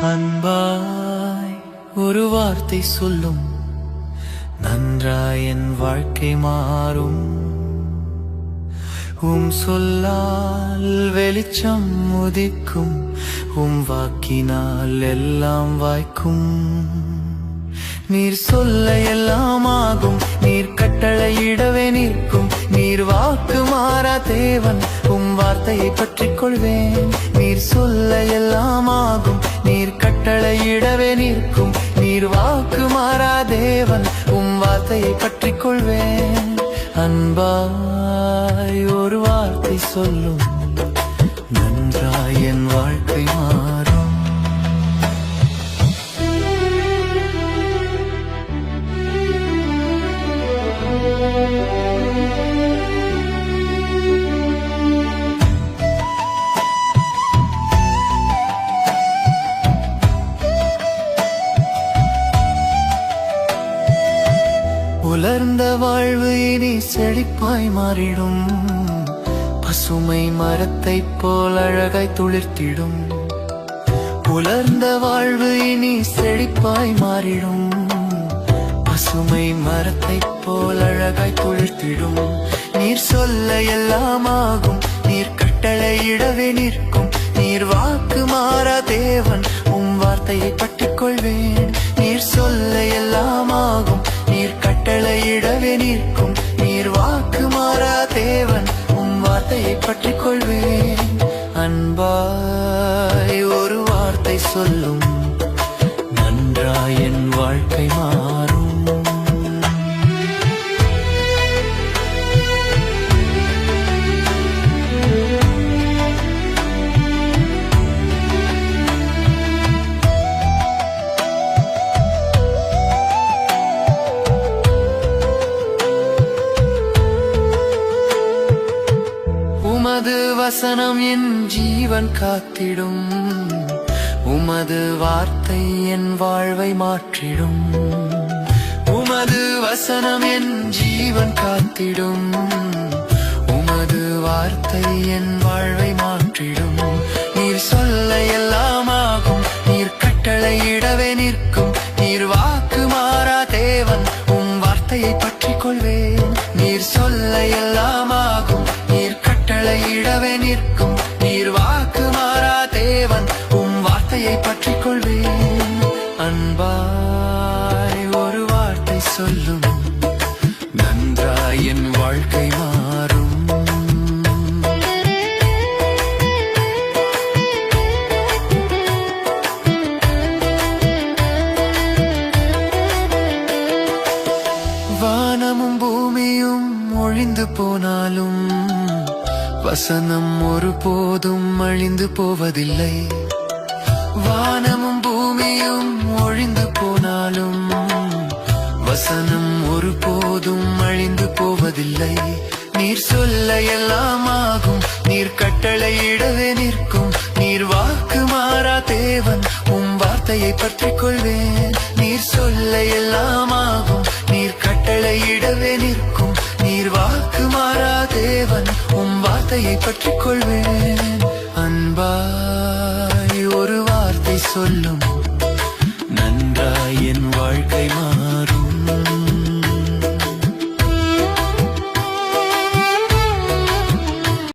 அன்பாய் ஒரு வார்த்தை சொல்லும், நன்றாய் என் வாழ்க்கை மாறும். சொல்லால் வெளிச்சம் உதிக்கும், வாக்கினால் எல்லாம் வாய்க்கும். நீர் சொல்ல எல்லாம் ஆகும், நீர் கட்டளையிடவே நிற்கும். நீர் வாக்கு மாறா தேவன், வார்த்தையை பற்றிக் கொள்வேன். நீர் சொல்ல எல்லாம் ஆகும், நீர் கட்டளையிடவே நிற்கும். நீர் வாக்கு மாறா தேவன், வார்த்தையை பற்றிக் கொள்வேன். அன்பாய் ஒரு வார்த்தை சொல்லும், நன்றாய் என் வாழ்க்கை மாறும். உலர்ந்த வாழ்வு இனி செழிப்பாய் மாறிடும், பசுமை மரத்தை போல் அழகாய் துளிர்த்திடும். உலர்ந்த வாழ்வு இனி செழிப்பாய் மாறிடும், பசுமை மரத்தை போல் அழகாய் துளிர்த்திடும். நீர் சொல்ல எல்லாம் ஆகும், நீர் கட்டளையிடவே நிற்கும். நீர் வாக்கு மாறா தேவன், வார்த்தையை பற்றிக் கொள்வேன். நீர் சொல்ல எல்லாம் ஆகும், நீர் கட்டளையிடவே நிற்கும். நீர் வாக்கு மாறா தேவன், வார்த்தையை பற்றிக் கொள்வேன். அன்பாய் ஒரு வார்த்தை சொல்லும், நன்றாய் என் வாழ்க்கை மாறும். உமது வசனம் என் ஜீவன் காத்திடும், உமது வார்த்தை என் வாழ்வை மாற்றிடும். உமது வசனம் என் ஜீவன் காத்திடும், உமது வார்த்தை என் வாழ்வை மாற்றிடும். நீர் சொல்ல எல்லாம் ஆகும், நீர் கட்டளையிடவே நிற்கும். நீர் வாக்கு மாறா தேவன், வார்த்தையை பற்றிக் கொள்வேன். நீர் சொல்ல எல்லாம் ஆகும், நீர் கட்டளையிடவே நிற்கும். நீர் வாக்கு மாறா தேவன், வார்த்தையை பற்றிக் கொள்வேன். அன்பாய் ஒரு வார்த்தை சொல்லும், நன்றாய் என் வாழ்க்கை மாறும். வானமும் பூமியும் ஒழிந்து போனாலும், வசனம் ஒருபோதும் அழிந்து போவதில்லை. வானமும் பூமியும் ஒழிந்து போனாலும், வசனம் ஒருபோதும் அழிந்து போவதில்லை. நீர் சொல்ல எல்லாம் ஆகும், நீர் கட்டளையிடவே நிற்கும். நீர் வாக்கு மாறா தேவன், வார்த்தையை பற்றிக் கொள்வேன். நீர் சொல்ல எல்லாம் ஆகும், நீர் கட்டளையிடவே நிற்கும். நீர் வாக்கு மாறா தேவன், வார்த்தையை பற்றிக் கொள்வேன். அன்பாய் ஒரு வார்த்தை சொல்லும்,